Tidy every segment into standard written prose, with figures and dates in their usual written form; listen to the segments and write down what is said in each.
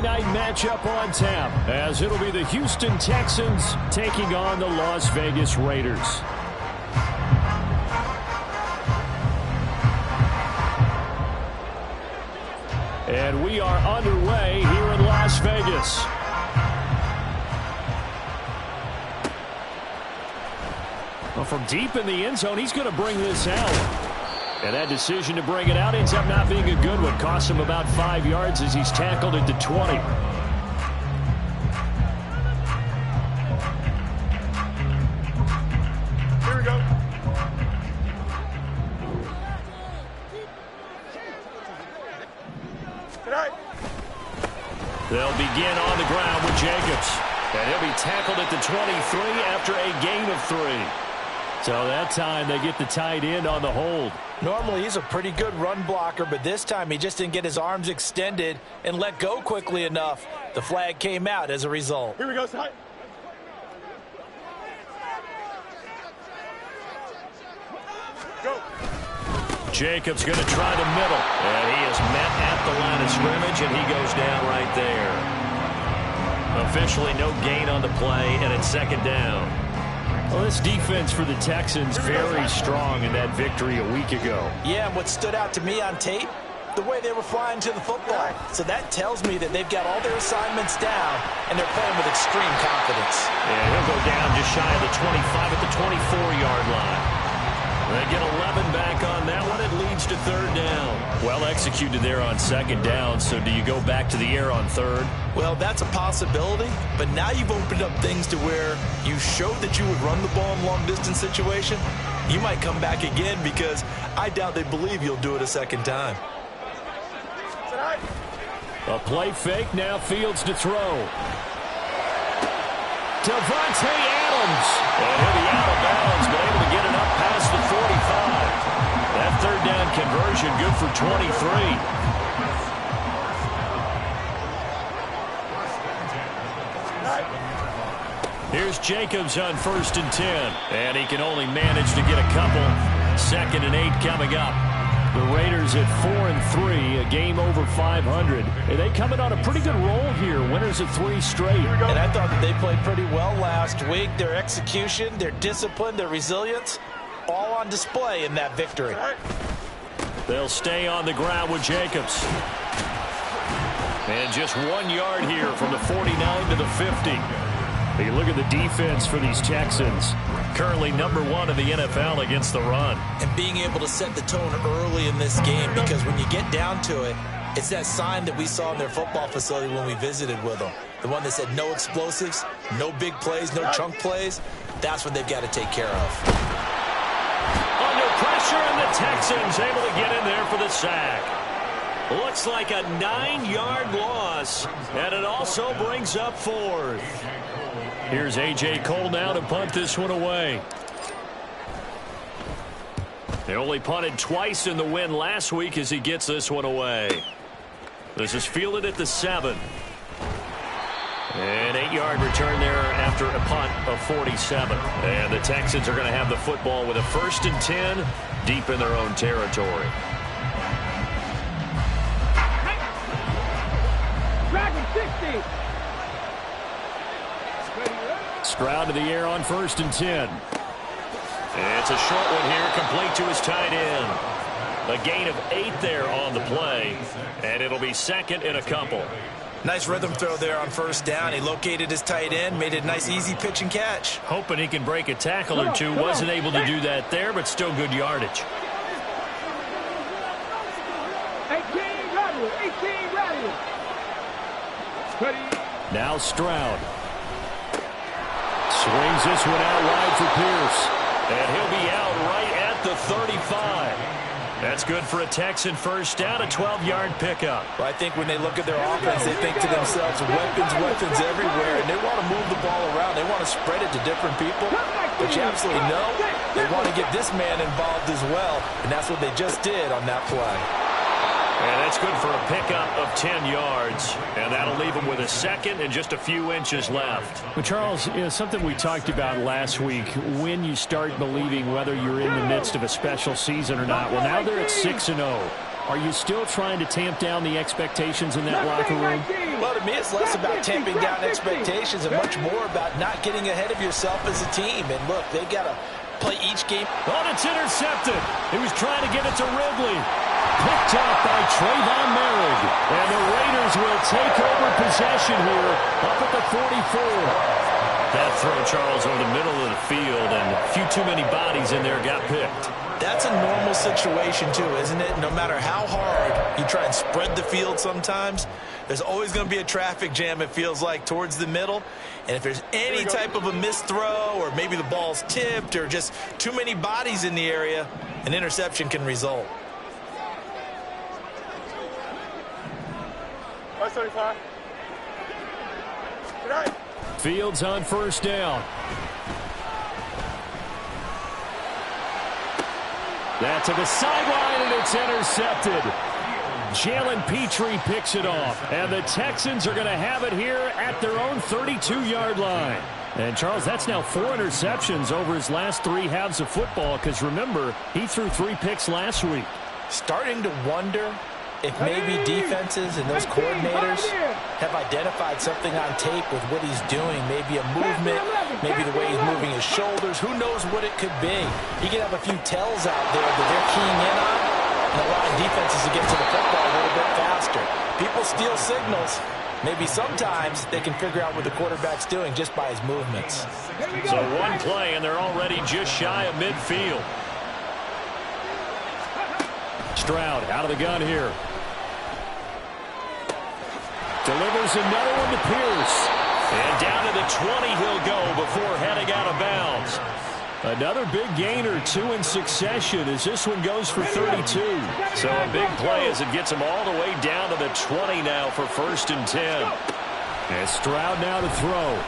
night matchup on tap, as it'll be the Houston Texans taking on the Las Vegas Raiders. And we are underway here in Las Vegas. Well, from deep in the end zone, he's going to bring this out. And that decision to bring it out ends up not being a good one. Costs him about 5 yards as he's tackled at the 20. Here we go. Tonight. They'll begin on the ground with Jacobs. And he'll be tackled at the 23 after a gain of 3. So that time they get the tight end on the hold. Normally he's a pretty good run blocker, but this time he just didn't get his arms extended and let go quickly enough. The flag came out as a result. Here we go, side. Go. Jacobs going to try the middle. And he is met at the line of scrimmage, and he goes down right there. Officially no gain on the play, and it's second down. Well, this defense for the Texans very strong in that victory a week ago. Yeah, and what stood out to me on tape, the way they were flying to the football. So that tells me that they've got all their assignments down, and they're playing with extreme confidence. Yeah, he'll go down just shy of the 25 at the 24-yard line. They get 11 back on that one. It leads to third down. Well executed there on second down, so do you go back to the air on third? Well, that's a possibility, but now you've opened up things to where you showed that you would run the ball in long-distance situation. You might come back again because I doubt they believe you'll do it a second time. A play fake, now Fields to throw. Devontae Adams. And he'll be out of bounds, but able to get it up past the 45. That third down conversion good for 23. Here's Jacobs on 1st and 10. And he can only manage to get a couple. 2nd and 8 coming up. The Raiders at 4-3, a game over 500. And they coming on a pretty good roll here. Winners of 3 straight. And I thought that they played pretty well last week. Their execution, their discipline, their resilience, all on display in that victory. They'll stay on the ground with Jacobs. And just 1 yard here from the 49 to the 50. You look at the defense for these Texans. Currently #1 in the NFL against the run. And being able to set the tone early in this game, because when you get down to it, it's that sign that we saw in their football facility when we visited with them. The one that said no explosives, no big plays, no chunk plays. That's what they've got to take care of. Under pressure, and the Texans able to get in there for the sack. Looks like a 9-yard loss, and it also brings up 4th. Here's A.J. Cole now to punt this one away. They only punted twice in the win last week as he gets this one away. This is fielded at the 7. An 8-yard return there after a punt of 47. And the Texans are going to have the football with a 1st and 10 deep in their own territory. Dragon 60. Stroud to the air on 1st and 10. It's a short one here, complete to his tight end. A gain of 8 there on the play, and it'll be 2nd and a couple. Nice rhythm throw there on 1st down. He located his tight end, made it a nice easy pitch and catch. Hoping he can break a tackle or two. Wasn't able to do that there, but still good yardage. 18 ready. Now Stroud. Swings this one out wide for Pierce. And he'll be out right at the 35. That's good for a Texan 1st down, a 12-yard pickup. Well, I think when they look at their offense, they think to themselves, weapons everywhere, and they want to move the ball around. They want to spread it to different people. But you absolutely know they want to get this man involved as well, and that's what they just did on that play. And that's good for a pickup of 10 yards. And that'll leave him with a 2nd and just a few inches left. But Charles, something we talked about last week, when you start believing whether you're in the midst of a special season or not. Well, now they're at 6-0. Are you still trying to tamp down the expectations in that locker room? Well, to me, it's less about tamping down expectations and much more about not getting ahead of yourself as a team. And look, they got to play each game. Oh, it's intercepted. He was trying to get it to Ridley. Picked off by Trayvon Merrick. And the Raiders will take over possession here up at the 44. That throw, Charles, over the middle of the field, and a few too many bodies in there got picked. That's a normal situation, too, isn't it? No matter how hard you try and spread the field sometimes, there's always going to be a traffic jam, it feels like, towards the middle. And if there's any type of a missed throw or maybe the ball's tipped or just too many bodies in the area, an interception can result. 575. Good night. Fields on first down. That to the sideline, and it's intercepted. Jalen Petrie picks it off. And the Texans are going to have it here at their own 32-yard line. And, Charles, that's now 4 interceptions over his last 3 halves of football, because, remember, he threw 3 picks last week. Starting to wonder if maybe defenses and those coordinators have identified something on tape with what he's doing. Maybe a movement, maybe the way he's moving his shoulders. Who knows what it could be? He could have a few tells out there that they're keying in on and allowing defenses to get to the football a little bit faster. People steal signals. Maybe sometimes they can figure out what the quarterback's doing just by his movements. So one play, and they're already just shy of midfield. Stroud out of the gun here. Delivers another one to Pierce. And down to the 20 he'll go before heading out of bounds. Another big gain or 2 in succession as this one goes for 32. So a big play as it gets him all the way down to the 20 now for 1st and 10. And Stroud now to throw.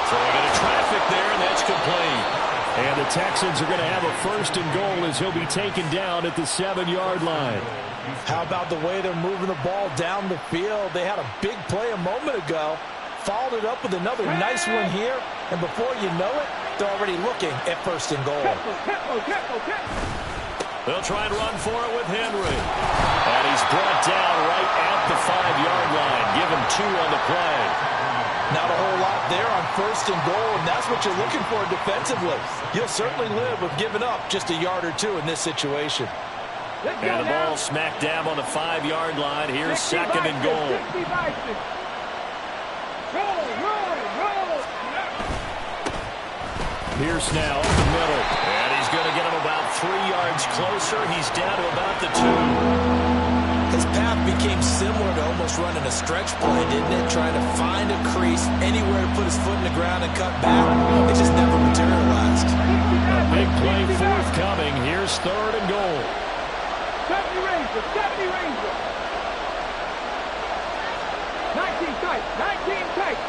Throwing into traffic there, and that's complete. And the Texans are going to have a 1st and goal as he'll be taken down at the 7-yard line. How about the way they're moving the ball down the field? They had a big play a moment ago, followed it up with another nice one here, and before you know it, they're already looking at 1st and goal. They'll try and run for it with Henry. And he's brought down right at the 5-yard line. Give him 2 on the play. Not a whole lot there on 1st and goal, and that's what you're looking for defensively. You'll certainly live with giving up just a yard or 2 in this situation. And the ball smack dab on the 5-yard line. Here's 2nd and goal. Pierce now up the middle. And he's going to get him about 3 yards closer. He's down to about the 2. His path became similar to almost running a stretch play, didn't it? Trying to find a crease, anywhere to put his foot in the ground and cut back. It just never materialized. A big play forthcoming. Here's 3rd and goal. 70 Ranger, 70 Ranger. 19 tight, 19 tight.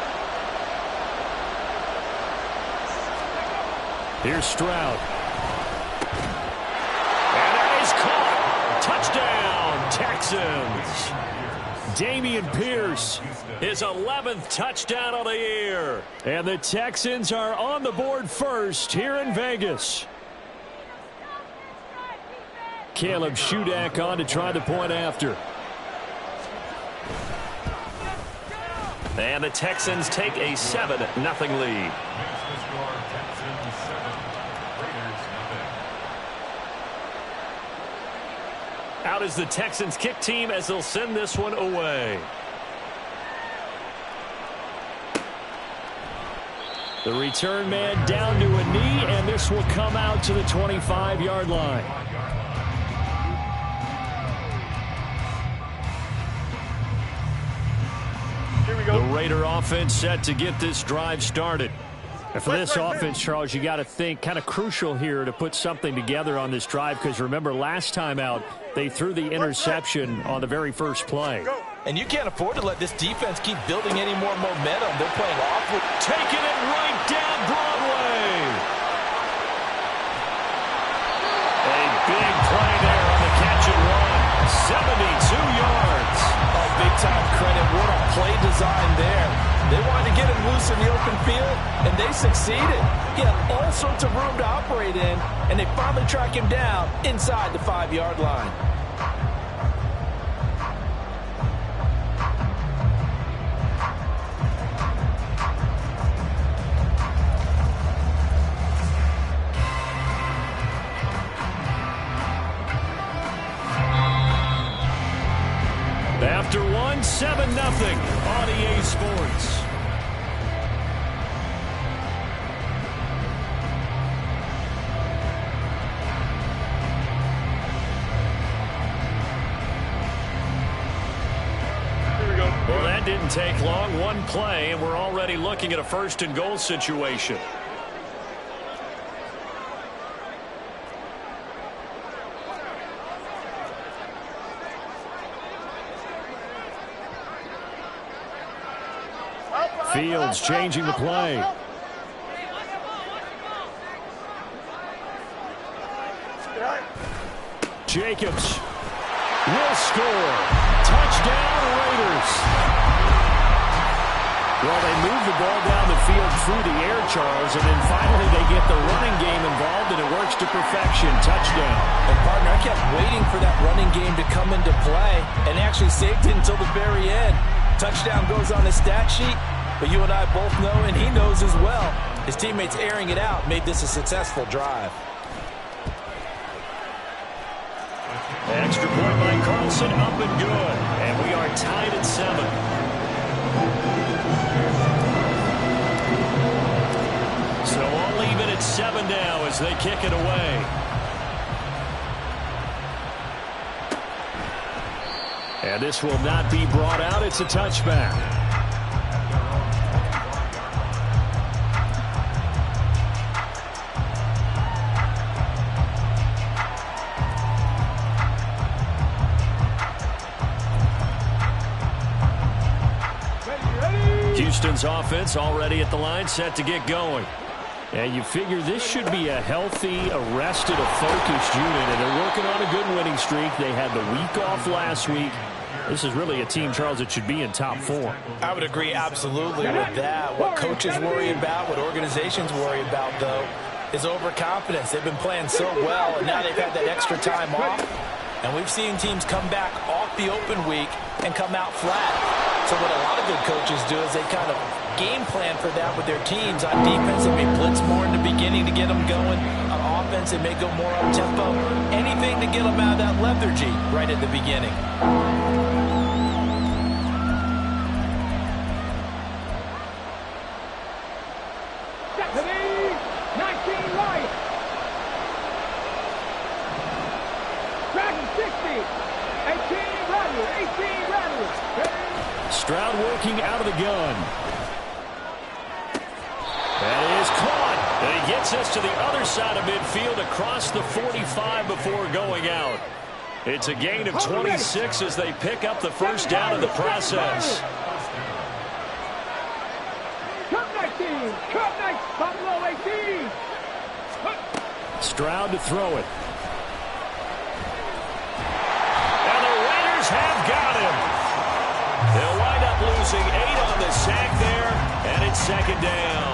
Here's Stroud. And that is caught. Touchdown, Texans. Dameon Pierce, his 11th touchdown of the year. And the Texans are on the board first here in Vegas. Caleb Shudak on to try the point after. And the Texans take a 7-0 lead. Out is the Texans kick team as they'll send this one away. The return man down to a knee, and this will come out to the 25-yard line. The Raider offense set to get this drive started. And for this offense, Charles, you got to think kind of crucial here to put something together on this drive, because remember last time out they threw the interception on the very first play. And you can't afford to let this defense keep building any more momentum. They're playing awful. Taking it right down Broadway. A big play there on the catch and run. 72 yards. Oh, big time credit. What a play design there. They wanted to get him loose in the open field, and they succeeded. He had all sorts of room to operate in, and they finally track him down inside the 5-yard line. 7-0 on EA Sports. Well, that didn't take long. One play, and we're already looking at a first-and-goal situation. Fields changing the play. Jacobs will score. Touchdown, Raiders. Well, they move the ball down the field through the air, Charles, and then finally they get the running game involved, and it works to perfection. Touchdown. And, partner, I kept waiting for that running game to come into play and actually saved it until the very end. Touchdown goes on the stat sheet, but you and I both know, and he knows as well, his teammates airing it out made this a successful drive. Extra point by Carlson, up and good. And we are tied at 7. So I'll leave it at 7 now as they kick it away. And this will not be brought out. It's a touchback. Houston's offense already at the line, set to get going. And you figure this should be a healthy, arrested, a focused unit, and they're working on a good winning streak. They had the week off last week. This is really a team, Charles, that should be in top 4. I would agree absolutely with that. What coaches worry about, what organizations worry about, though, is overconfidence. They've been playing so well, and now they've had that extra time off. And we've seen teams come back off the open week and come out flat. So what a lot of good coaches do is they kind of game plan for that with their teams. On defense, they may blitz more in the beginning to get them going. On offense, they may go more up-tempo. Anything to get them out of that lethargy right at the beginning. Stroud working out of the gun. That is caught. And he gets us to the other side of midfield across the 45 before going out. It's a gain of 26 as they pick up the first down in the process. Stroud to throw it. And the Raiders have got him. They'll wind up losing 8 on the sack there, and it's second down.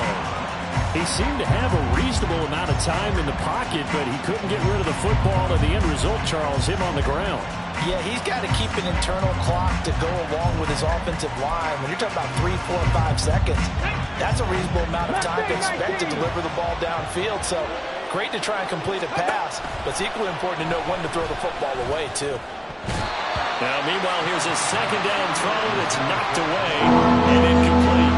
He seemed to have a reasonable amount of time in the pocket, but he couldn't get rid of the football, and the end result, Charles, him on the ground. Yeah, he's got to keep an internal clock to go along with his offensive line. When you're talking about 3, 4, 5 seconds, that's a reasonable amount of time to expect to deliver the ball downfield. So great to try and complete a pass, but it's equally important to know when to throw the football away, too. Now, meanwhile, here's a second down throw that's knocked away and incomplete.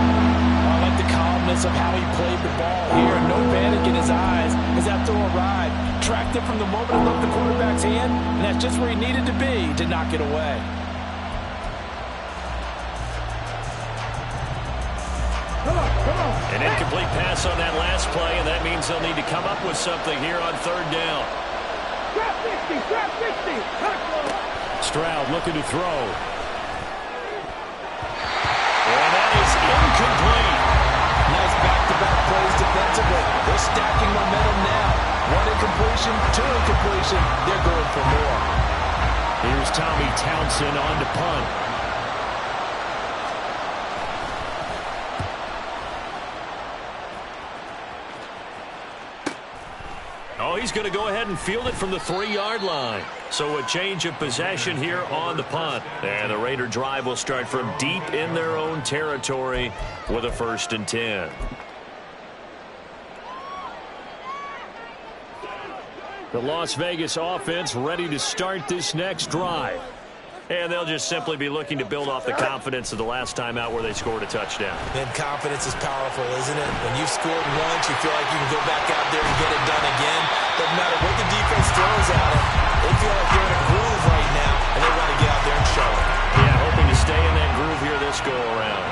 I like the calmness of how he played the ball here. No panic in his eyes as that throw arrived. Tracked it from the moment it left the quarterback's hand, and that's just where he needed to be to knock it away. An incomplete pass on that last play, and that means they'll need to come up with something here on third down. Stroud looking to throw. And that is incomplete. Nice back-to-back plays defensively. They're stacking momentum now. 1 incompletion, 2 incompletion. They're going for more. Here's Tommy Townsend on to punt. Oh, he's going to go ahead and field it from the 3-yard line. So a change of possession here on the punt. And the Raider drive will start from deep in their own territory with a 1st and 10. The Las Vegas offense ready to start this next drive. And they'll just simply be looking to build off the confidence of the last time out where they scored a touchdown. And confidence is powerful, isn't it? When you've scored once, you feel like you can go back out there and get it done again. Doesn't matter what the defense throws at them. They feel like they're in a groove right now, and they want to get out there and show it. Yeah, hoping to stay in that groove here this go-around.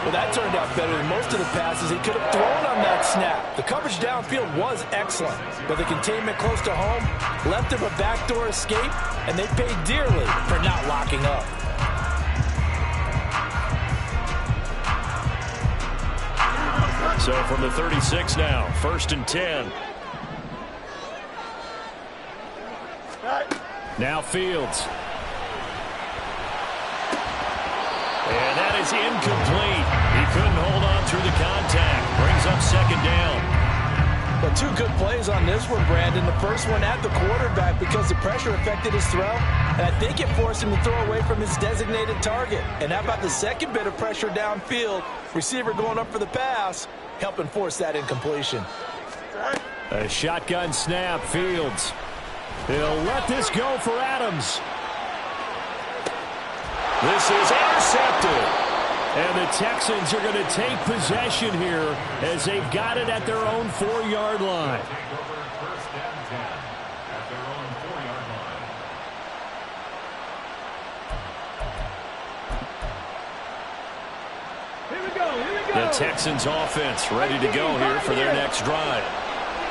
Well, that turned out better than most of the passes he could have thrown on that snap. The coverage downfield was excellent, but the containment close to home left him a backdoor escape, and they paid dearly for not locking up. So from the 36 now, 1st and 10. Now Fields. And that is incomplete. He couldn't hold on through the contact. Brings up 2nd down. But 2 good plays on this one, Brandon. The first one at the quarterback because the pressure affected his throw. And I think it forced him to throw away from his designated target. And how about the second bit of pressure downfield? Receiver going up for the pass, helping force that incompletion. A shotgun snap, Fields. He'll let this go for Adams. This is intercepted. And the Texans are going to take possession here as they've got it at their own 4-yard line. Here we go. The Texans offense ready to go here for their next drive.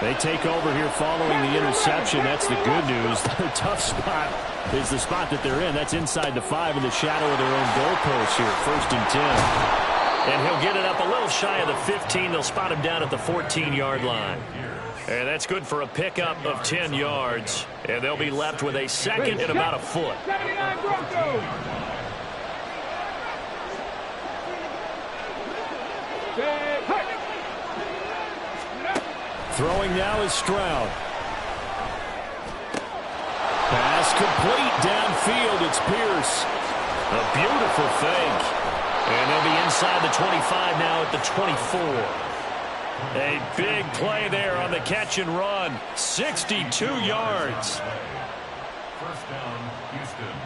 They take over here following the interception. That's the good news. The tough spot is the spot that they're in. That's inside the 5 in the shadow of their own goalpost here. 1st and 10. And he'll get it up a little shy of the 15. They'll spot him down at the 14-yard line. And that's good for a pickup of 10 yards. And they'll be left with a 2nd and about a foot. 79 Broncos. Throwing now is Stroud. Pass complete downfield. It's Pierce. A beautiful fake. And they'll be inside the 25 now at the 24. A big play there on the catch and run. 62 yards. 1st down, Houston.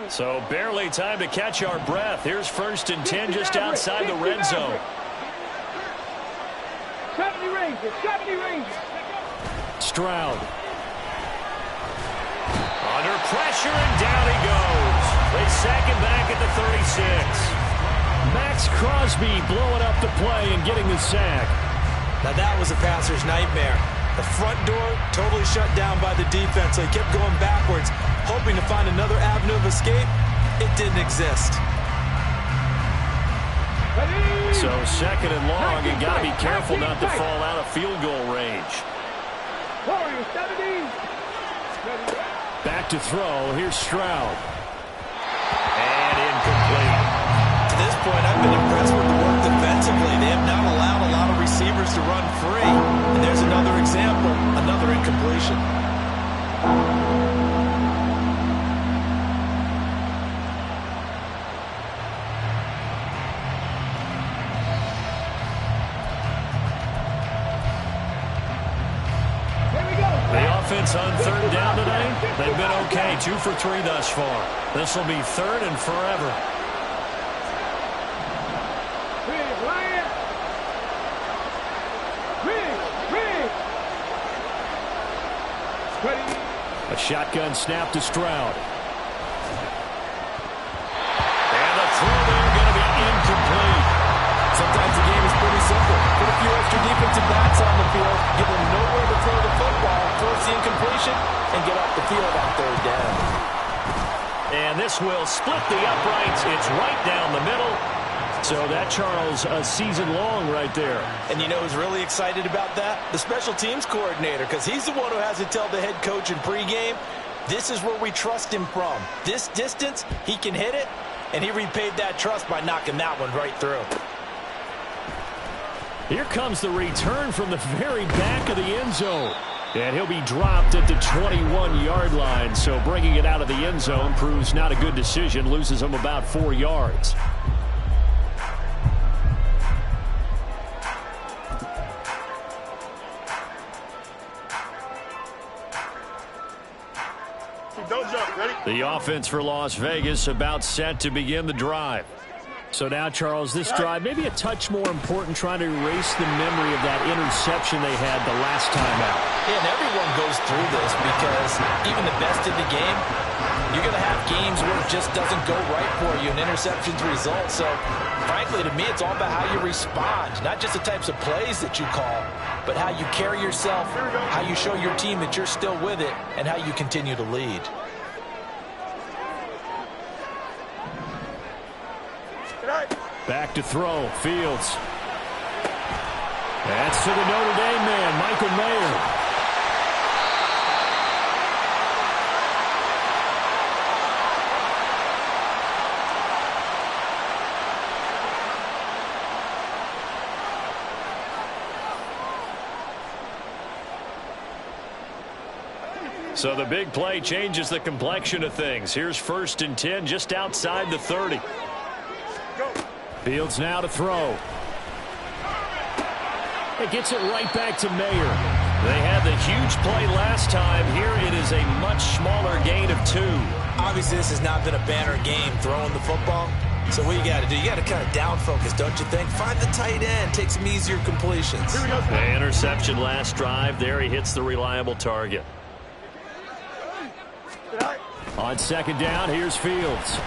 So barely time to catch our breath. Here's 1st and 10 just outside the red zone. 70 Rangers, 70 Rangers. Stroud. Under pressure, and down he goes. They sack him back at the 36. Max Crosby blowing up the play and getting the sack. Now that was a passer's nightmare. The front door totally shut down by the defense, so he kept going backwards, hoping to find another avenue of escape. It didn't exist. So 2nd and long, you got to be careful not to fall out of field goal range. Back to throw. Here's Stroud. And incomplete. To this point, I've been impressed with the work defensively. They have not allowed a lot of receivers to run free. And there's another example, another incompletion. Offense on 3rd down tonight. They've been okay. 2 for 3 thus far. This will be 3rd and forever. A shotgun snap to Stroud. And the throw there going to be incomplete. Sometimes the game is pretty simple. Put a few extra defensive backs on the field, give them nowhere to throw the football, force the incompletion, and get off the field on 3rd down. And this will split the uprights. It's right down the middle. So that, Charles, a season long right there. And you know who's really excited about that? The special teams coordinator, because he's the one who has to tell the head coach in pregame, this is where we trust him from. This distance, he can hit it, and he repaid that trust by knocking that one right through. Here comes the return from the very back of the end zone. And he'll be dropped at the 21-yard line, so bringing it out of the end zone proves not a good decision, loses him about 4 yards. Don't jump. Ready? The offense for Las Vegas about set to begin the drive. So now, Charles, this drive maybe a touch more important, trying to erase the memory of that interception they had the last time out. Yeah, and everyone goes through this because even the best in the game, you're going to have games where it just doesn't go right for you and interceptions result. So, frankly, to me, it's all about how you respond, not just the types of plays that you call, but how you carry yourself, how you show your team that you're still with it, and how you continue to lead. Back to throw, Fields. That's to the Notre Dame man, Michael Mayer. So the big play changes the complexion of things. Here's 1st and 10 just outside the 30. Fields now to throw. It gets it right back to Mayer. They had the huge play last time. Here it is a much smaller gain of 2. Obviously, this has not been a banner game throwing the football. So what you got to do, you got to kind of down focus, don't you think? Find the tight end, take some easier completions. The interception last drive. There he hits the reliable target. On 2nd down, here's Fields.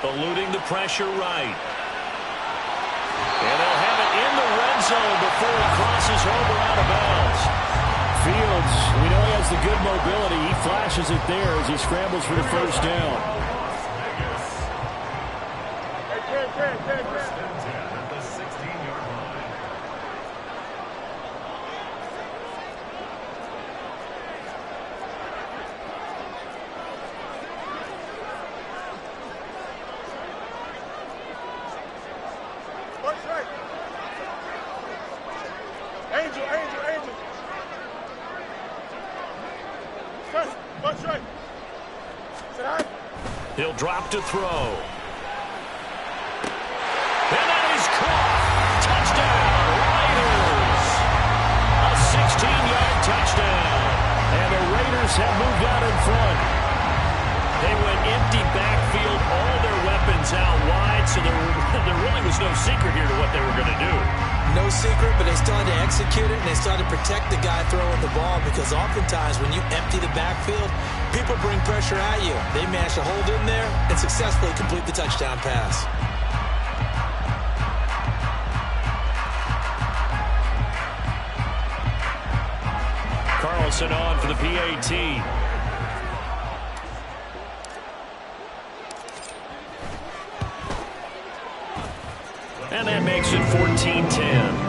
Eluding the pressure right. And they'll have it in the red zone before he crosses over out of bounds. Fields, we know he has the good mobility. He flashes it there as he scrambles for the 1st down. First and 10 at the 16-yard line. He'll drop to throw. And that is caught. Touchdown, Raiders. A 16-yard touchdown. And the Raiders have moved out in front. They went empty backfield, all their weapons out wide, so there really was no secret here to what they were going to do. No secret, but they still had to execute it, and they still had to protect the guy throwing the ball, because oftentimes when you empty the backfield, people bring pressure at you. They managed to hold in there and successfully complete the touchdown pass. Carlson on for the PAT. And that makes it 14-10.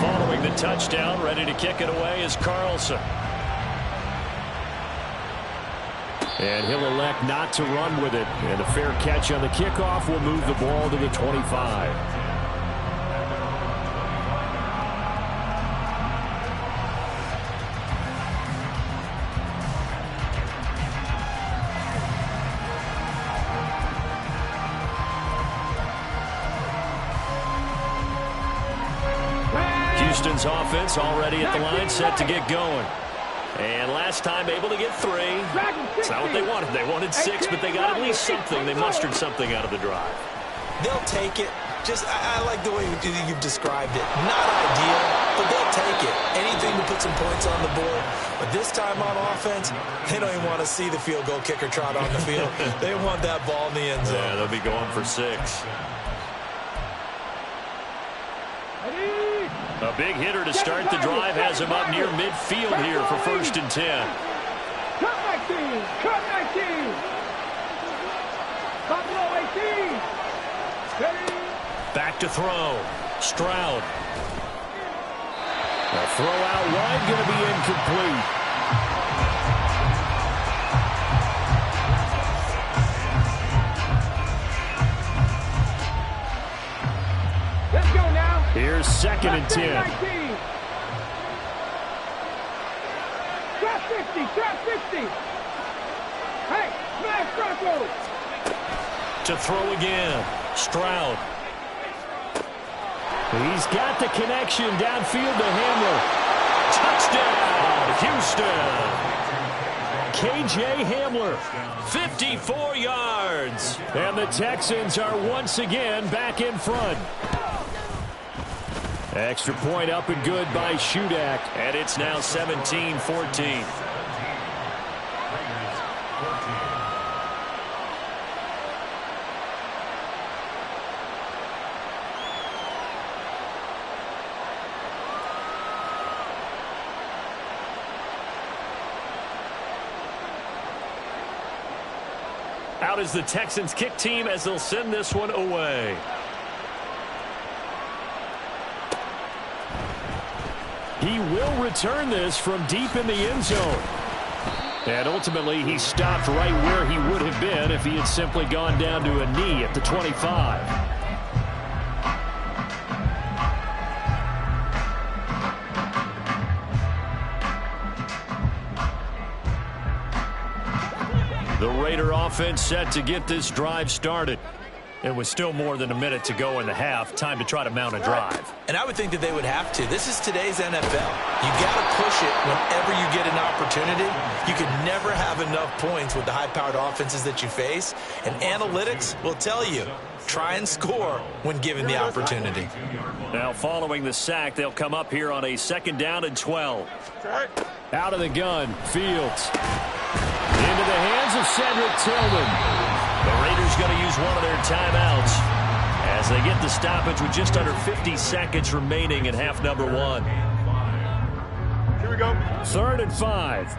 Following the touchdown, ready to kick it away is Carlson. And he'll elect not to run with it. And a fair catch on the kickoff will move the ball to the 25. Houston's offense already at the line, set to get going. And last time able to get 3. It's not what they wanted. They wanted 6, but they got at least something. They mustered something out of the drive. They'll take it. I like the way you've described it. Not ideal, but they'll take it. Anything to put some points on the board. But this time on offense, they don't even want to see the field goal kicker trot on the field. They want that ball in the end zone. Yeah, they'll be going for 6. A big hitter to start the drive has him up near midfield here for 1st and 10. Cut 19! Cut 19! Top low 18! Steady! Back to throw. Stroud. The throw out wide going to be incomplete. Let's go now. Here's 2nd and 10. Trap 50, trap 50. Hey, smash Bronco. To throw again. Stroud. He's got the connection downfield to Hamler. Touchdown, Houston. K.J. Hamler, 54 yards. And the Texans are once again back in front. Extra point up and good by Shudak. And it's now 17-14. Out is the Texans kick team as they'll send this one away. He will return this from deep in the end zone. And ultimately, he stopped right where he would have been if he had simply gone down to a knee at the 25. The Raider offense set to get this drive started. It was still more than a minute to go in the half. Time to try to mount a drive. And I would think that they would have to. This is today's NFL. You got to push it whenever you get an opportunity. You can never have enough points with the high-powered offenses that you face. And analytics will tell you, try and score when given the opportunity. Now following the sack, they'll come up here on a 2nd down and 12. Out of the gun, Fields. Into the hands of Cedric Tillman. The Raiders going to use one of their timeouts as they get the stoppage with just under 50 seconds remaining in half number 1. Here we go. 3rd and 5.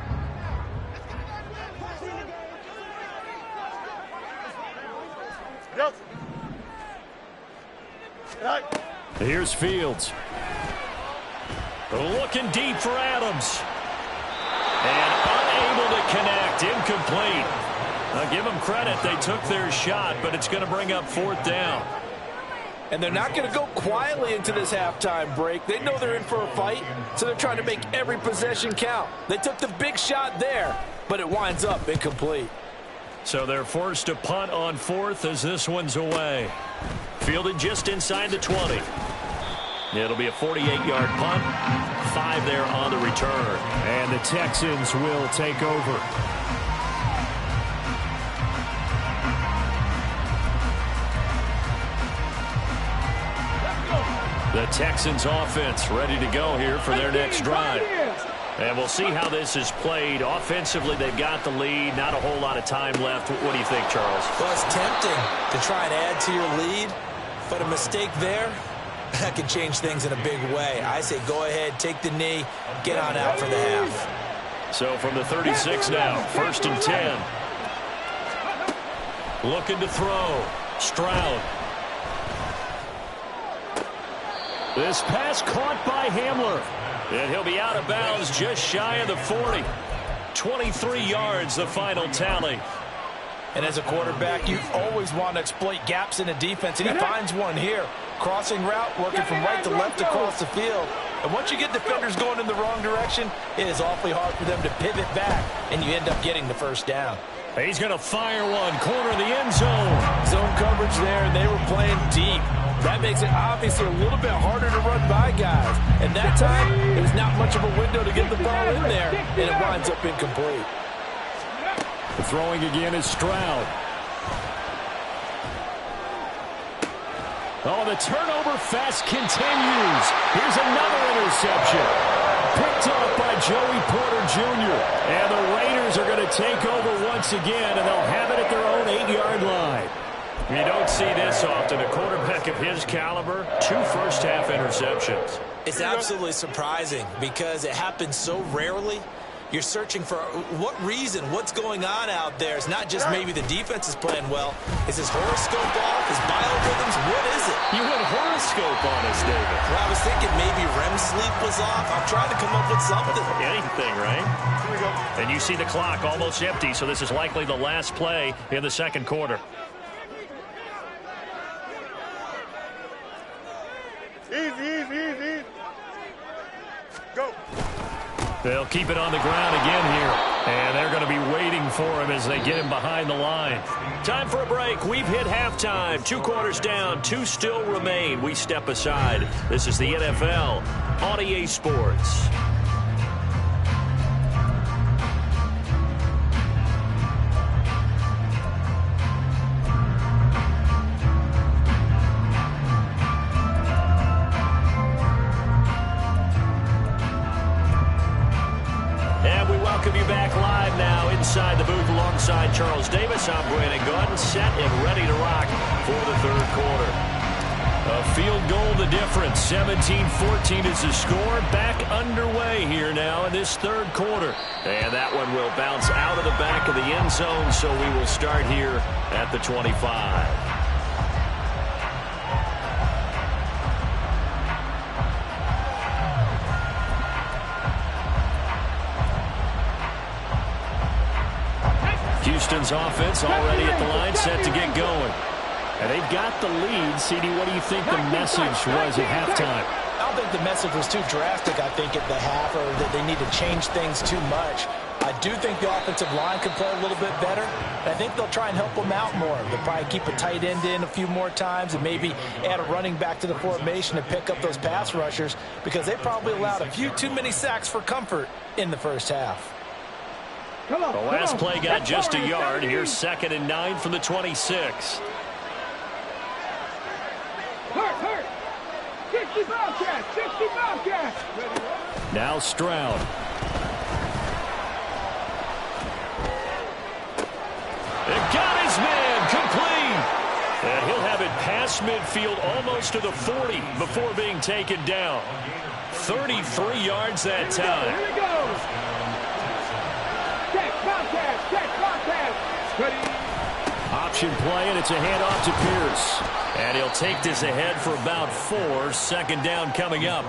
Go. Right. Here's Fields. Looking deep for Adams. And unable to connect. Incomplete. Now give them credit. They took their shot, but it's going to bring up 4th down. And they're not going to go quietly into this halftime break. They know they're in for a fight, so they're trying to make every possession count. They took the big shot there, but it winds up incomplete. So they're forced to punt on 4th as this one's away. Fielded just inside the 20. It'll be a 48-yard punt. 5 there on the return. And the Texans will take over. The Texans offense ready to go here for their next drive. And we'll see how this is played. Offensively, they've got the lead. Not a whole lot of time left. What do you think, Charles? Well, it's tempting to try and add to your lead, but a mistake there, that can change things in a big way. I say go ahead, take the knee, get on out for the half. So from the 36 now, 1st and 10. Looking to throw. Stroud. This pass caught by Hamler. And he'll be out of bounds just shy of the 40. 23 yards, the final tally. And as a quarterback, you always want to exploit gaps in a defense, and he finds one here. Crossing route, working from right to left across the field. And once you get defenders going in the wrong direction, it is awfully hard for them to pivot back, and you end up getting the 1st down. He's going to fire one, corner of the end zone. Zone coverage there, and they were playing deep. That makes it obviously a little bit harder to run by guys. And that time, there's not much of a window to get the ball in there, and it winds up incomplete. The throwing again is Stroud. Oh, the turnover fest continues. Here's another interception. Picked up by Joey Porter Jr. And the Raiders are going to take over once again, and they'll have it at their own 8-yard line. You don't see this often. A quarterback of his caliber, 2 first-half interceptions. It's absolutely surprising because it happens so rarely. You're searching for what reason, what's going on out there. It's not just maybe the defense is playing well. Is his horoscope off? His biorhythms? What is it? You went horoscope on us, David. Well, I was thinking maybe REM sleep was off. I'm trying to come up with something. Anything, right? Here we go. And you see the clock almost empty, so this is likely the last play in the second quarter. Easy. Go. They'll keep it on the ground again here. And they're going to be waiting for him as they get him behind the line. Time for a break. We've hit halftime. 2 quarters down. 2 still remain. We step aside. This is the NFL on EA Sports. Inside the booth alongside Charles Davis, I'm Brandon Gordon, set and ready to rock for the third quarter. A field goal the difference. 17-14 is the score. Back underway here now in this third quarter. And that one will bounce out of the back of the end zone, so we will start here at the 25. Houston's offense already at the line, set to get going. And they've got the lead. CD, what do you think the message was at halftime? I don't think the message was too drastic, I think, at the half, or that they need to change things too much. I do think the offensive line could play a little bit better. I think they'll try and help them out more. They'll probably keep a tight end in a few more times and maybe add a running back to the formation to pick up those pass rushers, because they probably allowed a few too many sacks for comfort in the first half. The last play got just a yard. Here's 2nd and 9 from the 26. Hurt. 60 Bobcats. Now Stroud. It got his man complete. And he'll have it past midfield almost to the 40 before being taken down. 33 yards that time. Here we go. Option play, and it's a handoff to Pierce. And he'll take this ahead for about 4. 2nd down coming up.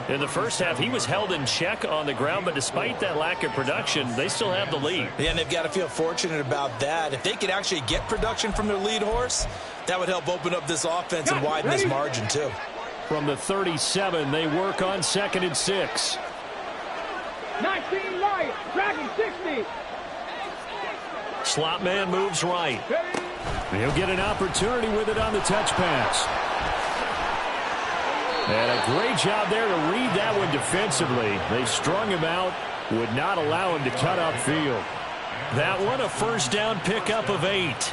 In the first half, he was held in check on the ground, but despite that lack of production, they still have the lead. Yeah, and they've got to feel fortunate about that. If they could actually get production from their lead horse, that would help open up this offense and widen this margin, too. From the 37, they work on 2nd and 6. 19 Lions, Dragon 60. Slot man moves right. He'll get an opportunity with it on the touch pass. And a great job there to read that one defensively. They strung him out, would not allow him to cut upfield. That one, a first down pickup of 8.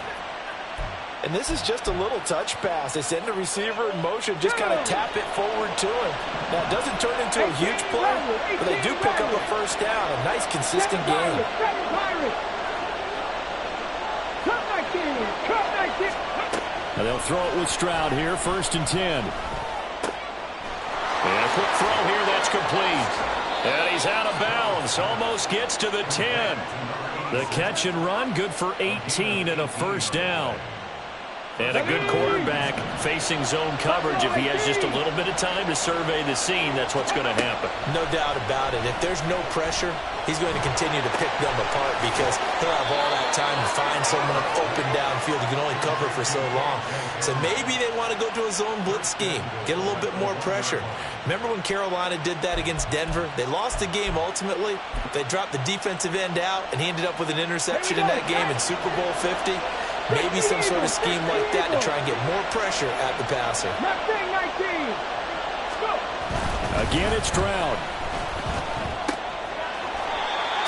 And this is just a little touch pass. They send the receiver in motion, just kind of tap it forward to him. Now, it doesn't turn into a huge play, but they do pick up a first down. A nice, consistent game. And they'll throw it with Stroud here, 1st and 10. And a quick throw here, that's complete. And he's out of bounds, almost gets to the 10. The catch and run, good for 18 and a first down. And a good quarterback facing zone coverage. If he has just a little bit of time to survey the scene, that's what's going to happen. No doubt about it. If there's no pressure, he's going to continue to pick them apart because he'll have all that time to find someone open downfield. He can only cover for so long. So maybe they want to go to a zone blitz scheme, get a little bit more pressure. Remember when Carolina did that against Denver? They lost the game ultimately. They dropped the defensive end out, and he ended up with an interception in that game in Super Bowl 50. Maybe some sort of scheme like that to try and get more pressure at the passer. Again, it's Stroud.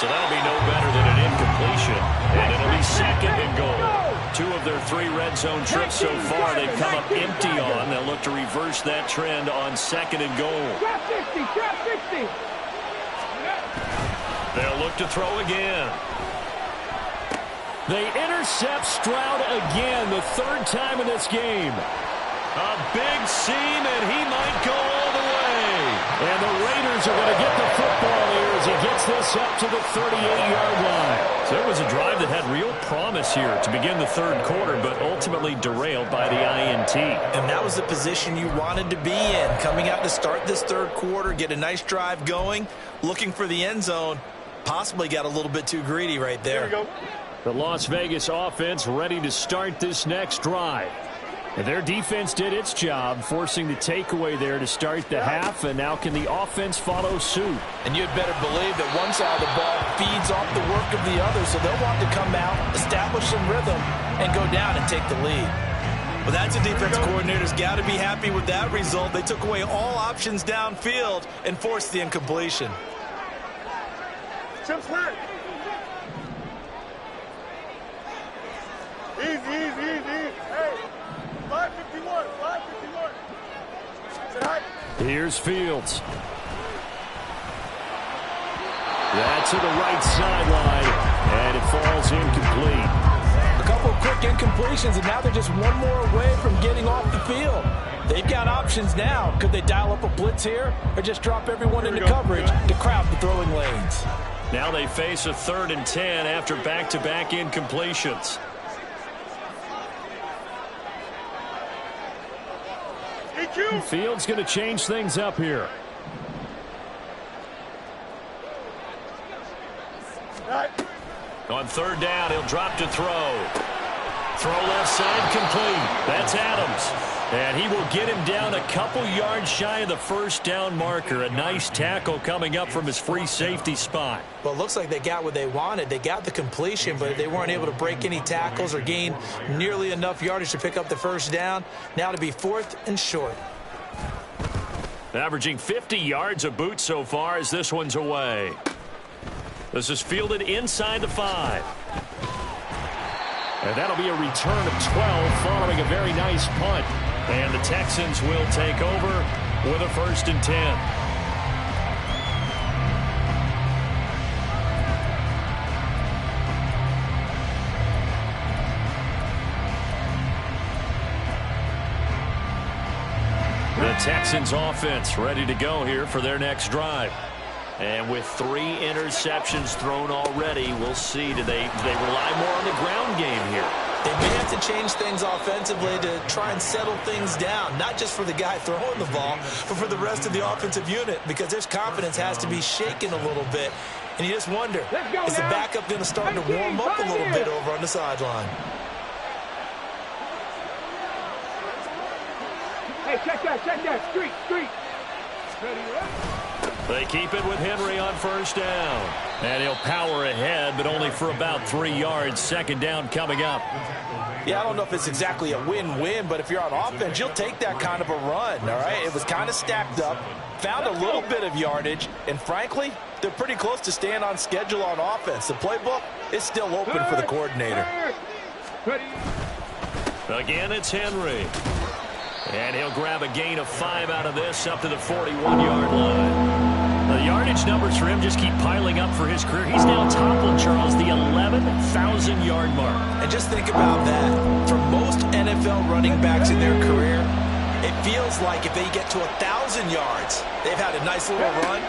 So that'll be no better than an incompletion. And it'll be 2nd and goal. 2 of their 3 red zone trips so far they've come up empty on. They'll look to reverse that trend on 2nd and goal. Trap 60. They'll look to throw again. They intercept Stroud again, the 3rd time in this game. A big seam, and he might go all the way. And the Raiders Texans are going to get the football here as he gets this up to the 38-yard line. So it was a drive that had real promise here to begin the third quarter, but ultimately derailed by the INT. And that was the position you wanted to be in, coming out to start this third quarter, get a nice drive going, looking for the end zone. Possibly got a little bit too greedy right there. Here we go. The Las Vegas offense ready to start this next drive. And their defense did its job, forcing the takeaway there to start the half, and now can the offense follow suit? And you'd better believe that one side of the ball feeds off the work of the other, so they'll want to come out, establish some rhythm, and go down and take the lead. Well, that's a defense coordinator's got to be happy with that result. They took away all options downfield and forced the incompletion. Chip slide. Easy. Hey, 551. Sit high. Here's Fields. That's to the right sideline, and it falls incomplete. A couple of quick incompletions, and now they're just one more away from getting off the field. They've got options now. Could they dial up a blitz here or just drop everyone into coverage to crowd the throwing lanes? Now they face a 3rd and 10 after back-to-back incompletions. Fields going to change things up here. On 3rd down, he'll drop to throw. Throw left side complete. That's Adams. And he will get him down a couple yards shy of the 1st down marker. A nice tackle coming up from his free safety spot. Well, it looks like they got what they wanted. They got the completion, but they weren't able to break any tackles or gain nearly enough yardage to pick up the 1st down. Now to be 4th and short. Averaging 50 yards a boot so far as this one's away. This is fielded inside the 5. And that'll be a return of 12 following a very nice punt. And the Texans will take over with a 1st and 10. The Texans offense ready to go here for their next drive. And with 3 interceptions thrown already, we'll see. Do they rely more on the ground game here? They may have to change things offensively to try and settle things down, not just for the guy throwing the ball, but for the rest of the offensive unit, because their confidence has to be shaken a little bit. And you just wonder, is the backup going to start to warm up a little bit over on the sideline? Hey, check that. Street. They keep it with Henry on 1st down. And he'll power ahead, but only for about 3 yards. 2nd down coming up. Yeah, I don't know if it's exactly a win-win, but if you're on offense, you'll take that kind of a run, all right? It was kind of stacked up, found a little bit of yardage, and frankly, they're pretty close to staying on schedule on offense. The playbook is still open for the coordinator. Again, it's Henry. And he'll grab a gain of 5 out of this up to the 41-yard line. The yardage numbers for him just keep piling up for his career. He's now toppled, Charles, the 11,000-yard mark. And just think about that. For most NFL running backs in their career, it feels like if they get to 1,000 yards, they've had a nice little run.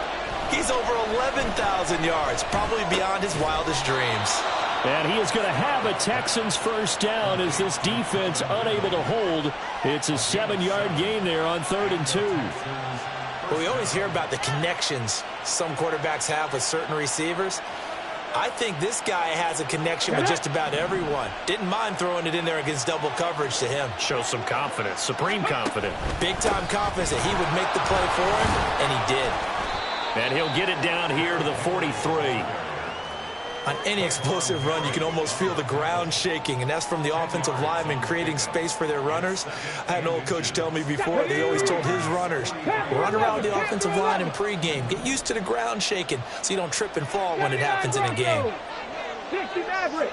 He's over 11,000 yards, probably beyond his wildest dreams. And he is going to have a Texans 1st down as this defense unable to hold. It's a 7-yard gain there on 3rd and 2. Well, we always hear about the connections some quarterbacks have with certain receivers. I think this guy has a connection with just about everyone. Didn't mind throwing it in there against double coverage to him. Shows some confidence, supreme confidence. Big-time confidence that he would make the play for him, and he did. And he'll get it down here to the 43. On any explosive run, you can almost feel the ground shaking, and that's from the offensive linemen creating space for their runners. I had an old coach tell me before, they always told his runners, run around the offensive line in pregame. Get used to the ground shaking so you don't trip and fall when it happens in a game. 60 Maverick.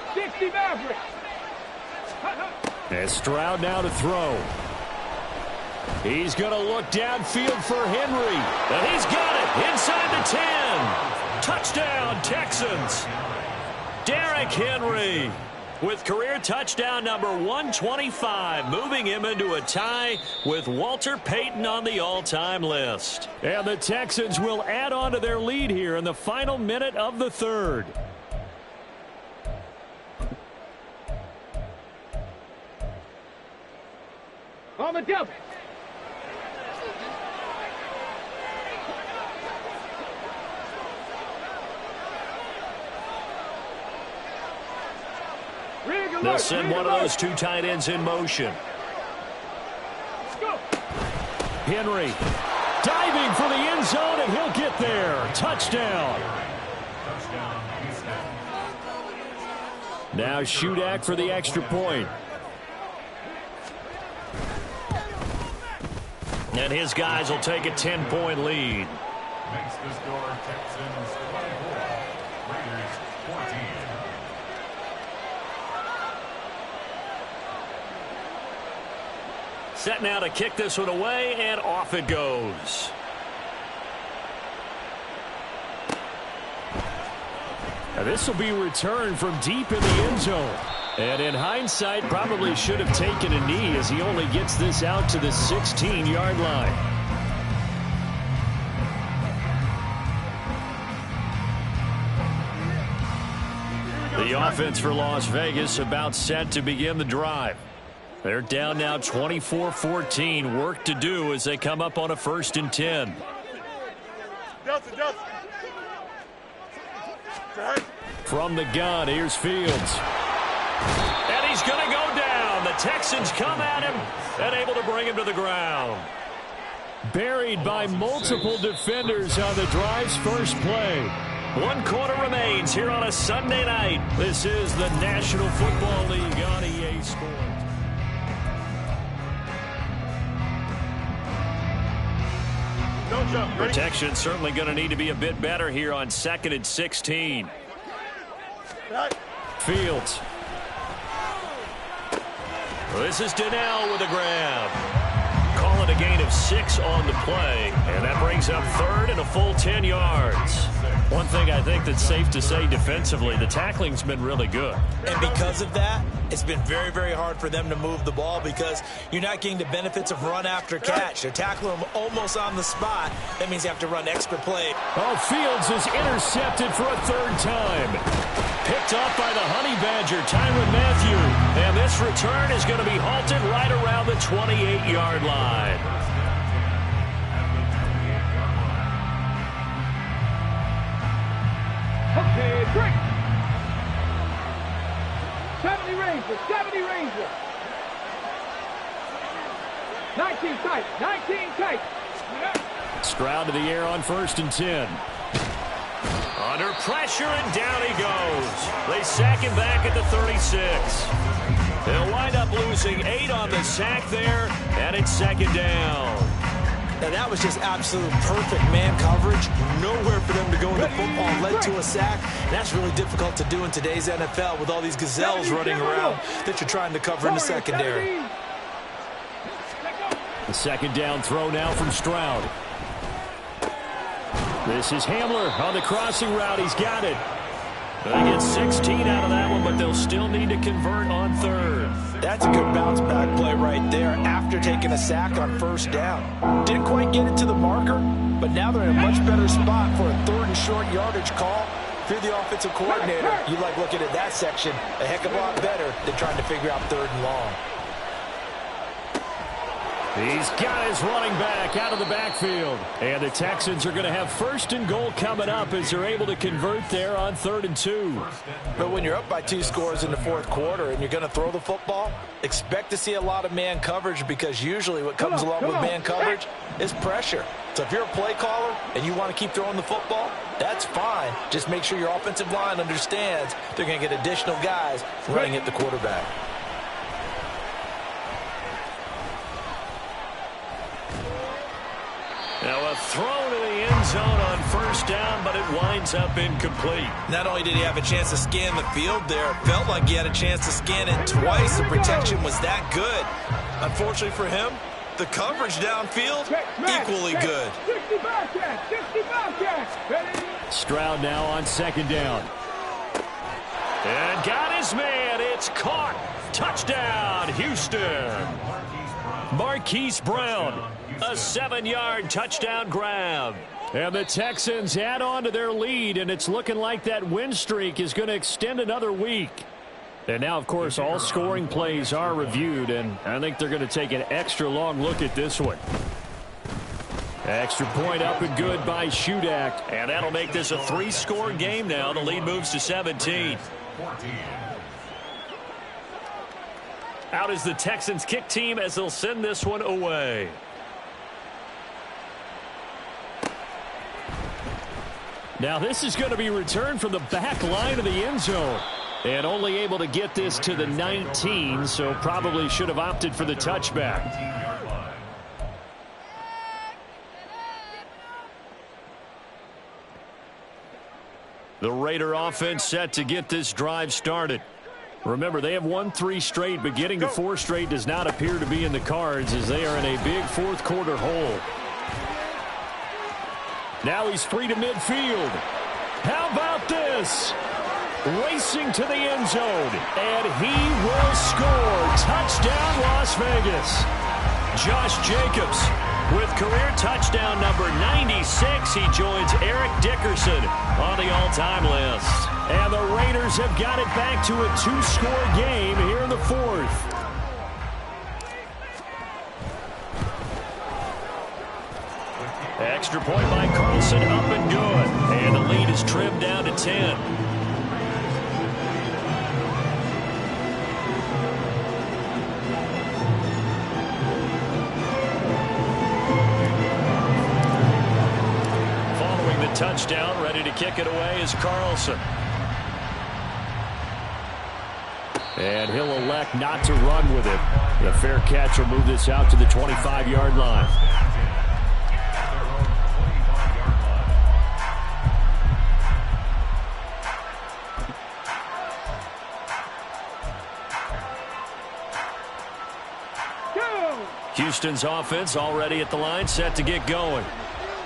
And Stroud now to throw. He's going to look downfield for Henry. And he's got it inside the 10. Touchdown, Texans. Derrick Henry. with career touchdown number 125, moving him into a tie with Walter Payton on the all-time list. And the Texans will add on to their lead here in the final minute of the third. On the double. They'll send one of those two tight ends in motion. Henry diving for the end zone, and he'll get there. Touchdown. Now Shudak for the extra point. And his guys will take a 10-point lead. Makes the score Texans 24, Raiders 14. Set now to kick this one away, and off it goes. Now this will be returned from deep in the end zone. And in hindsight, probably should have taken a knee as he only gets this out to the 16-yard line. The offense for Las Vegas about set to begin the drive. They're down now 24-14. Work to do as they come up on a 1st and 10. From the gun, here's Fields. And he's going to go down. The Texans come at him and able to bring him to the ground. Buried by multiple defenders on the drive's first play. 1 quarter remains here on a Sunday night. This is the National Football League on EA Sports. Protection certainly going to need to be a bit better here on 2nd and 16. Fields. This is Donnell with a grab. Call it a gain of 6 on the play, and that brings up 3rd and a full 10 yards. One thing I think that's safe to say defensively, the tackling's been really good. And because of that, it's been very, very hard for them to move the ball because you're not getting the benefits of run after catch. They're tackling them almost on the spot. That means you have to run extra play. Oh, Fields is intercepted for a 3rd time. Picked off by the Honey Badger, Tyrann Mathieu. And this return is going to be halted right around the 28-yard line. Okay, break. 70 Ranger, 70 Ranger. 19 tight, 19 tight. Stroud to the air on 1st and 10. Under pressure, and down he goes. They sack him back at the 36. They'll wind up losing 8 on the sack there, and it's 2nd down. Now that was just absolute perfect man coverage. Nowhere for them to go in the football. Led to a sack. And that's really difficult to do in today's NFL with all these gazelles running around that you're trying to cover in the secondary. The 2nd down throw now from Stroud. This is Hamler on the crossing route. He's got it. They get 16 out of that one, but they'll still need to convert on 3rd. That's a good bounce back play right there after taking a sack on 1st down. Didn't quite get it to the marker, but now they're in a much better spot for a 3rd and short yardage call. If you're the offensive coordinator, you like looking at that section a heck of a lot better than trying to figure out 3rd and long. He's got his running back out of the backfield. And the Texans are going to have 1st and goal coming up as they're able to convert there on 3rd and 2. But when you're up by 2 scores in the 4th quarter and you're going to throw the football, expect to see a lot of man coverage because usually what comes along with man coverage is pressure. So if you're a play caller and you want to keep throwing the football, that's fine. Just make sure your offensive line understands they're going to get additional guys running at the quarterback. Now a throw to the end zone on 1st down, but it winds up incomplete. Not only did he have a chance to scan the field there, it felt like he had a chance to scan it twice. The protection was that good. Unfortunately for him, the coverage downfield, equally good. 65 catch. Stroud now on 2nd down. And got his man. It's It's caught. Touchdown, Houston. Marquise Brown, a 7-yard touchdown grab. And the Texans add on to their lead, and it's looking like that win streak is going to extend another week. And now, of course, all scoring plays are reviewed, and I think they're going to take an extra long look at this one. Extra point up and good by Shudak. And that'll make this a 3-score game now. The lead moves to 17. Out is the Texans kick team as they'll send this one away. Now this is going to be returned from the back line of the end zone. And only able to get this to the 19, so probably should have opted for the touchback. The Raider offense set to get this drive started. Remember, they have won 3 straight, but getting to 4 straight does not appear to be in the cards as they are in a big fourth-quarter hole. Now he's free to midfield. How about this? Racing to the end zone, and he will score. Touchdown, Las Vegas. Josh Jacobs with career touchdown number 96. He joins Eric Dickerson on the all-time list. And the Raiders have got it back to a 2-score game here in the 4th. Extra point by Carlson, up and good. And the lead is trimmed down to 10. Following the touchdown, ready to kick it away is Carlson. And he'll elect not to run with it. The fair catch will move this out to the 25-yard line. Houston's offense already at the line, set to get going.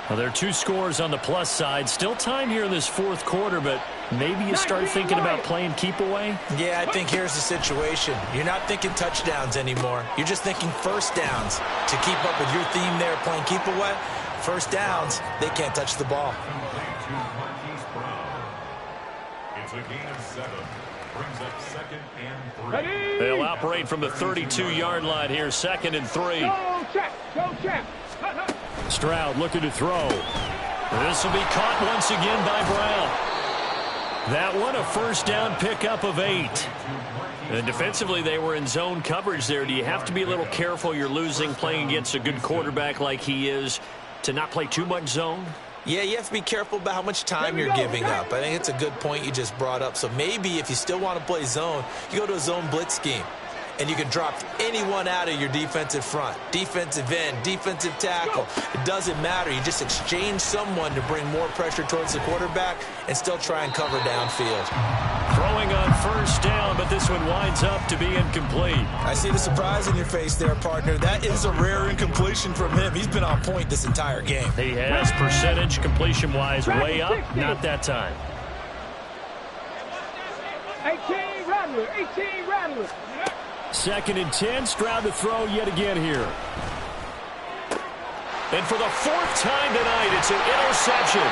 Well, there are 2 scores on the plus side. Still time here in this 4th quarter, but maybe you start thinking about playing keep away? Yeah, I think here's the situation. You're not thinking touchdowns anymore. You're just thinking first downs. To keep up with your theme there, playing keep away, first downs, they can't touch the ball. It's a gain of 7. Brings up 2nd and 3. They'll operate from the 32-yard line here, 2nd and 3. Go, check. Go, check. Stroud looking to throw. This will be caught once again by Brown. That one, a first down pickup of 8. And defensively, they were in zone coverage there. Do you have to be a little careful? You're losing, playing against a good quarterback like he is, to not play too much zone? Yeah, you have to be careful about how much time you're giving up. I think it's a good point you just brought up. So maybe if you still want to play zone, you go to a zone blitz scheme. And you can drop anyone out of your defensive front. Defensive end, defensive tackle. It doesn't matter. You just exchange someone to bring more pressure towards the quarterback and still try and cover downfield. Throwing on first down, but this one winds up to be incomplete. I see the surprise in your face there, partner. That is a rare incompletion from him. He's been on point this entire game. He has percentage completion-wise way up. Not that time. 18 Rattler. 18 Rattler. 2nd and 10. Stroud to throw yet again here. And for the 4th time tonight, it's an interception.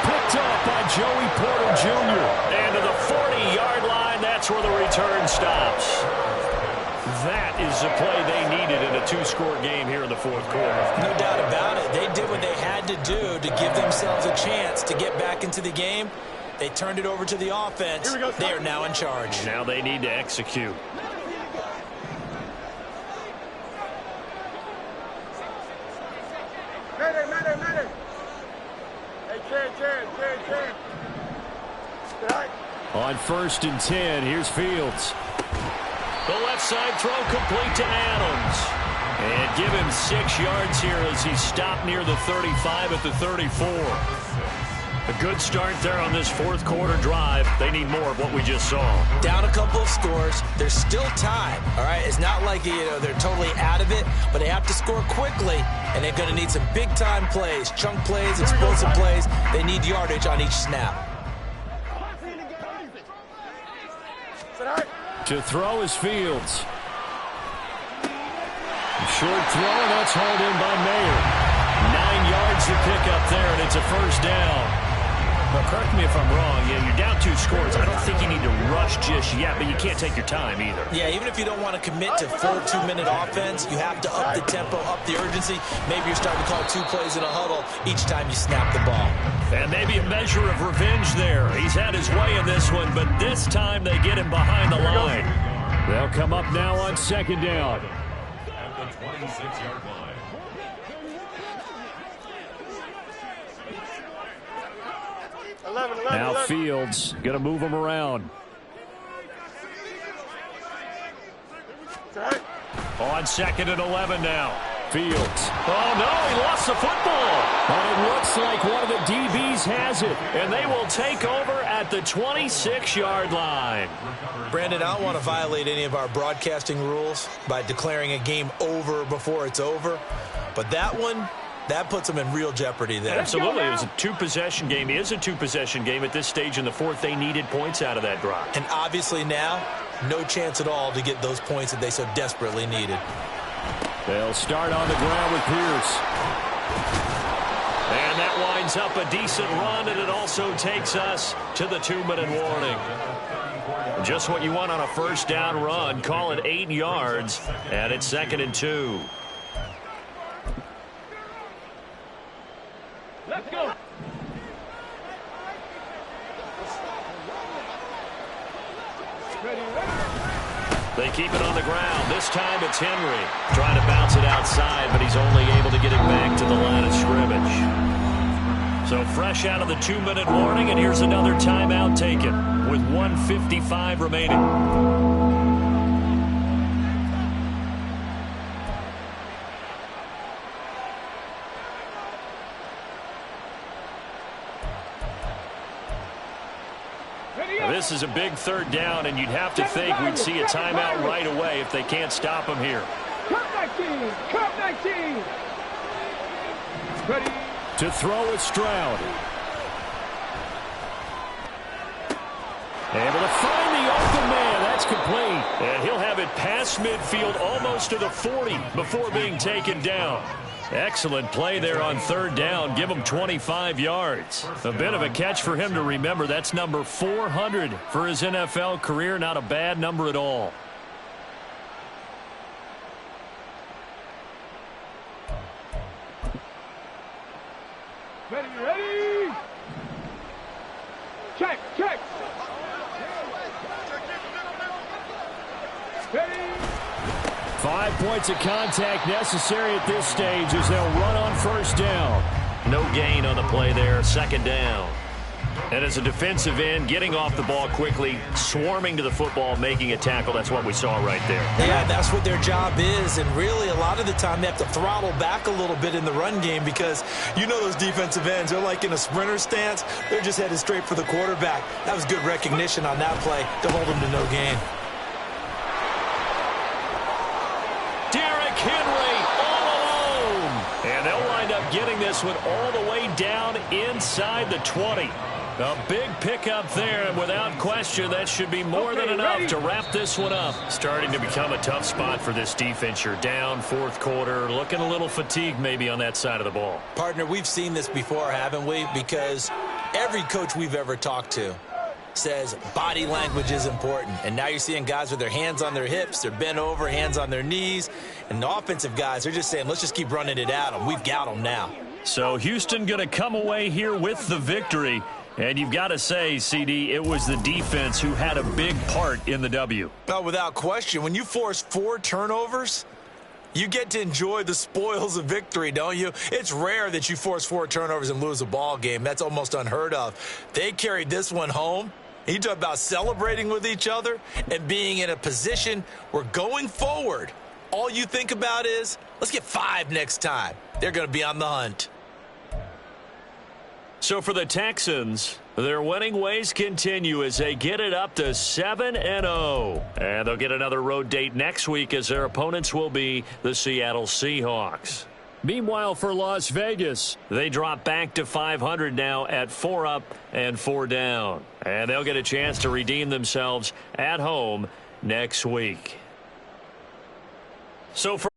Picked up by Joey Porter Jr. And to the 40-yard line, that's where the return stops. That is the play they needed in a 2-score game here in the 4th quarter. No doubt about it. They did what they had to do to give themselves a chance to get back into the game. They turned it over to the offense. They are now in charge. Now they need to execute. Matter. Hey, Ken. Right. On 1st and 10, here's Fields. The left side throw complete to Adams. And give him 6 yards here as he stopped near the 35 at the 34. A good start there on this 4th quarter drive. They need more of what we just saw. Down a couple of scores. There's still time. All right, it's not like they're totally out of it, but they have to score quickly, and they're going to need some big-time plays, chunk plays, explosive plays. They need yardage on each snap. To throw is Fields. Short throw, and that's hauled in by Mayer. 9 yards to pick up there, and it's a first down. Well, correct me if I'm wrong. Yeah, you're down 2 scores. I don't think you need to rush just yet, but you can't take your time either. Yeah, even if you don't want to commit to full 2-minute offense, you have to up the tempo, up the urgency. Maybe you're starting to call 2 plays in a huddle each time you snap the ball. And maybe a measure of revenge there. He's had his way in this one, but this time they get him behind the line. They'll come up now on second down. At the 26-yard line. Now Fields going to move him around. On 2nd and 11 now. Fields. Oh, no, he lost the football. And it looks like one of the DBs has it. And they will take over at the 26-yard line. Brandon, I don't want to violate any of our broadcasting rules by declaring a game over before it's over. But that one, that puts them in real jeopardy there. Absolutely. It was a 2-possession game. It is a 2-possession game at this stage in the fourth. They needed points out of that drive. And obviously now, no chance at all to get those points that they so desperately needed. They'll start on the ground with Pierce. And that winds up a decent run, and it also takes us to the 2-minute warning. Just what you want on a first down run. Call it 8 yards, and it's 2nd and 2. Let's go. They keep it on the ground. This time it's Henry trying to bounce it outside, but he's only able to get it back to the line of scrimmage. So fresh out of the 2-minute warning, and here's another timeout taken with 1:55 remaining. This is a big 3rd down, and you'd have to think we'd see a timeout right away if they can't stop him here. Cut 19. Cut 19. Ready. To throw is Stroud. Able to find the open man. That's complete. And he'll have it past midfield almost to the 40 before being taken down. Excellent play there on 3rd down. Give him 25 yards. A bit of a catch for him to remember. That's number 400 for his NFL career. Not a bad number at all. Ready, ready. Check, check. Ready. 5 points of contact necessary at this stage as they'll run on 1st down. No gain on the play there, 2nd down. And as a defensive end, getting off the ball quickly, swarming to the football, making a tackle, that's what we saw right there. Yeah, that's what their job is, and really a lot of the time they have to throttle back a little bit in the run game because you know those defensive ends, they're like in a sprinter stance. They're just headed straight for the quarterback. That was good recognition on that play to hold them to no gain. Henry all alone. And they'll wind up getting this one all the way down inside the 20. A big pickup there, and without question, that should be more than enough to wrap this one up. Starting to become a tough spot for this defense. You're down 4th quarter, looking a little fatigued maybe on that side of the ball. Partner, we've seen this before, haven't we? Because every coach we've ever talked to says body language is important. And now you're seeing guys with their hands on their hips, they're bent over, hands on their knees. And the offensive guys, they're just saying, let's just keep running it at them. We've got them now. So Houston going to come away here with the victory. And you've got to say, CD, it was the defense who had a big part in the W. Oh, without question. When you force 4 turnovers, you get to enjoy the spoils of victory, don't you? It's rare that you force 4 turnovers and lose a ball game. That's almost unheard of. They carried this one home. You talk about celebrating with each other and being in a position where going forward, all you think about is, let's get 5 next time. They're going to be on the hunt. So for the Texans, their winning ways continue as they get it up to 7-0. And they'll get another road date next week as their opponents will be the Seattle Seahawks. Meanwhile, for Las Vegas, they drop back to 500 now at 4 up and 4 down. And they'll get a chance to redeem themselves at home next week. So for